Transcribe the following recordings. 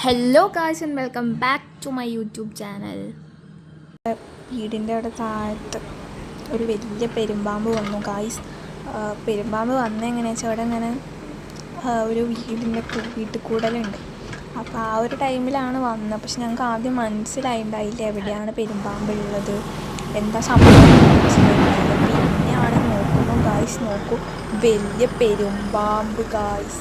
Hello guys and welcome back to my YouTube channel. വീടിൻ്റെ അവിടെ താഴത്ത് ഒരു വലിയ പെരുമ്പാമ്പ് വന്നു ഗായ്സ്. പെരുമ്പാമ്പ് വന്നെങ്ങനെയാണെന്ന് വെച്ചാൽ അവിടെ ഇങ്ങനെ ഒരു വീട്ടിൽ കൂടലുണ്ട്. അപ്പോൾ ആ ഒരു ടൈമിലാണ് വന്നത്. പക്ഷെ ഞങ്ങൾക്ക് ആദ്യം മനസ്സിലായിണ്ടായില്ല എവിടെയാണ് പെരുമ്പാമ്പ് ഉള്ളത്, എന്താ സംഭവം മനസ്സിലായില്ല. പിന്നെയാണ് നോക്കുമ്പോൾ ഗായ്സ് നോക്കൂ, വലിയ പെരുമ്പാമ്പ് ഗായ്സ്.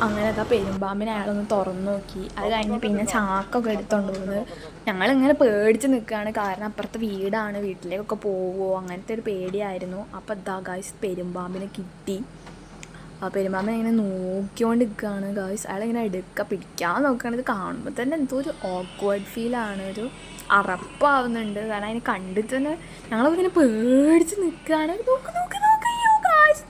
അങ്ങനെ അതാ പെരുമ്പാമ്പിനെ അയാളൊന്ന് തുറന്നു നോക്കി. അത് കഴിഞ്ഞ് പിന്നെ ചാക്കൊക്കെ എടുത്തോണ്ട് പോകുന്നത് ഞങ്ങളിങ്ങനെ പേടിച്ച് നിൽക്കുകയാണ്. കാരണം അപ്പുറത്തെ വീടാണ്, വീട്ടിലേക്കൊക്കെ പോവുമോ അങ്ങനത്തെ ഒരു പേടിയായിരുന്നു. അപ്പോൾ ഇതാ ഗായ്സ് പെരുമ്പാമ്പിനെ കിട്ടി. പെരുമ്പാമ്പിനെ ഇങ്ങനെ നോക്കിക്കൊണ്ട് നിൽക്കുകയാണ് ഗായ്സ്. അയാളിങ്ങനെ പിടിക്കാൻ നോക്കുകയാണ്. ഇത് കാണുമ്പോൾ തന്നെ എന്തോ ഒരു ഓക്വേർഡ് ഫീലാണ്, ഒരു അറപ്പാവുന്നുണ്ട്. കാരണം അതിനെ കണ്ടിട്ട് തന്നെ ഞങ്ങളിങ്ങനെ പേടിച്ച് നിൽക്കുകയാണ്.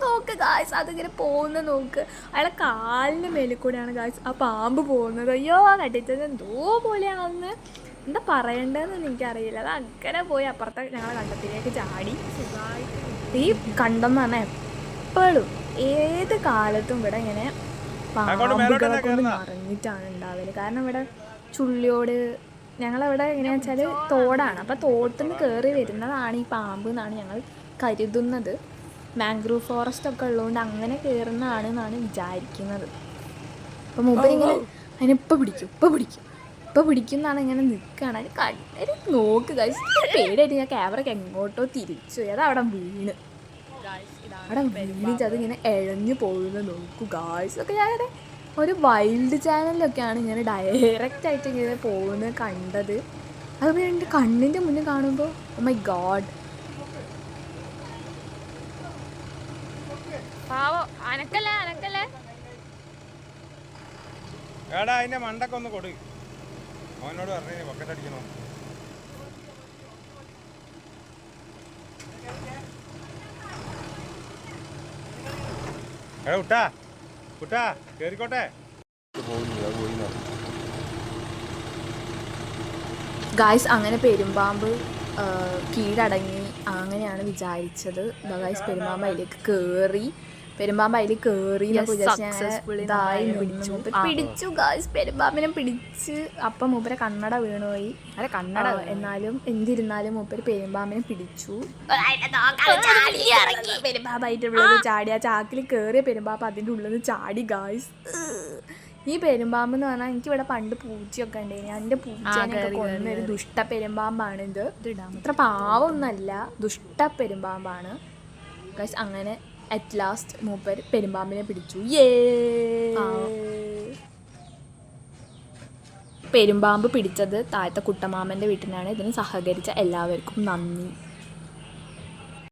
നോക്ക് ഗായ്സ്, അതിങ്ങനെ പോകുന്ന നോക്ക്. അയാളെ കാലിൻ്റെ മേലിൽ കൂടെയാണ് ഗായ്സ് ആ പാമ്പ് പോകുന്നത്. അയ്യോ കണ്ടിട്ടത് എന്തോ പോലെയാവുന്നത്, എന്താ പറയേണ്ടതെന്ന് എനിക്കറിയില്ല. അത് അങ്ങനെ പോയി അപ്പുറത്തെ ഞങ്ങളെ കണ്ടത്തിലേക്ക് ചാടി. ഈ കണ്ടം എന്ന് പറഞ്ഞാൽ എപ്പോഴും ഏത് കാലത്തും ഇവിടെ ഇങ്ങനെ പാമ്പുകളെ കൊണ്ട് നിറഞ്ഞിട്ടാണ് ഉണ്ടാവല്. കാരണം ഇവിടെ ചുള്ളിയോട് ഞങ്ങളവിടെ എങ്ങനെയാണെന്ന് വെച്ചാൽ തോടാണ്. അപ്പോൾ തോട്ടിൽ നിന്ന് കയറി വരുന്നതാണ് ഈ പാമ്പ് എന്നാണ് ഞങ്ങൾ കരുതുന്നത്. മാംഗ്രൂവ് ഫോറസ്റ്റ് ഒക്കെ ഉള്ളതുകൊണ്ട് അങ്ങനെ കയറുന്നതാണെന്നാണ് വിചാരിക്കുന്നത്. അപ്പോൾ മൂപ്പരിങ്ങനെ അതിനിപ്പോൾ പിടിക്കും എന്നാണ് ഇങ്ങനെ നിൽക്കുകയാണ്. അതിന് കണ്ണൊരു നോക്ക് ഗായ്സ്. പേടിയായിട്ട് ഞാൻ ക്യാമറയ്ക്ക് എങ്ങോട്ടോ തിരിച്ചു. അതവിടെ വീണ് അതിങ്ങനെ ഇഴഞ്ഞു പോകുന്നത് നോക്കൂ ഗായ്സ്. ഒക്കെ ഞാൻ ഒരു വൈൽഡ് ചാനലിലൊക്കെയാണ് ഇങ്ങനെ ഡയറക്റ്റായിട്ട് ഇങ്ങനെ പോകുന്നത് കണ്ടത്. അതുപോലെ എൻ്റെ കണ്ണിൻ്റെ മുന്നിൽ കാണുമ്പോൾ ഓ മൈ ഗോഡ്. എടാ അതിന്റെ മണ്ടൊക്കെ ഒന്ന് കൊടു, അവനോട് പറഞ്ഞു ബക്കറ്റ് അടിക്കണോ. എടാ കുട്ടാ കേറിക്കോട്ടെ. ഗായ്സ് അങ്ങനെ പെരുമ്പാമ്പ് കീഴടങ്ങി അങ്ങനെയാണ് വിചാരിച്ചത്. ഗായ്സ് പെരുമ്പാമ്പ് അതിലേക്ക് കയറി പിടിച്ചു ഗായ്സ്. പെരുമ്പാമ്പിനെ പിടിച്ച് അപ്പം മൂപ്പരെ കണ്ണട വീണുപോയി. അല്ല കണ്ണട എന്നാലും എന്തിരുന്നാലും മൂപ്പര് പെരുമ്പാമ്പിനെ പിടിച്ചു. പെരുമ്പാമ്പായിട്ട് ഉള്ളത് ചാടി, ആ ചാക്കിൽ കയറിയ പെരുമ്പാമ്പ് അതിൻ്റെ ഉള്ളത് ചാടി ഗായ്സ്. ഈ പെരുമ്പാമ്പ് എന്ന് പറഞ്ഞാൽ എനിക്കിവിടെ പണ്ട് പൂച്ചയൊക്കെ ഉണ്ടായിരുന്നു. എൻ്റെ പൂച്ചേനൊക്കെ കൊന്നൊരു ദുഷ്ട പെരുമ്പാമ്പാണ് ഇത്. ഇത്ര പാവമൊന്നുമല്ല, ദുഷ്ട പെരുമ്പാമ്പാണ് ഗായ്സ്. അങ്ങനെ അറ്റ് ലാസ്റ്റ് മൂപ്പർ പെരുമ്പാമ്പിനെ പിടിച്ചു. പെരുമ്പാമ്പ് പിടിച്ചത് താഴത്തെ കുട്ടമാമൻ്റെ വീട്ടിലാണ്. ഇതിന് സഹകരിച്ച എല്ലാവർക്കും നന്ദി.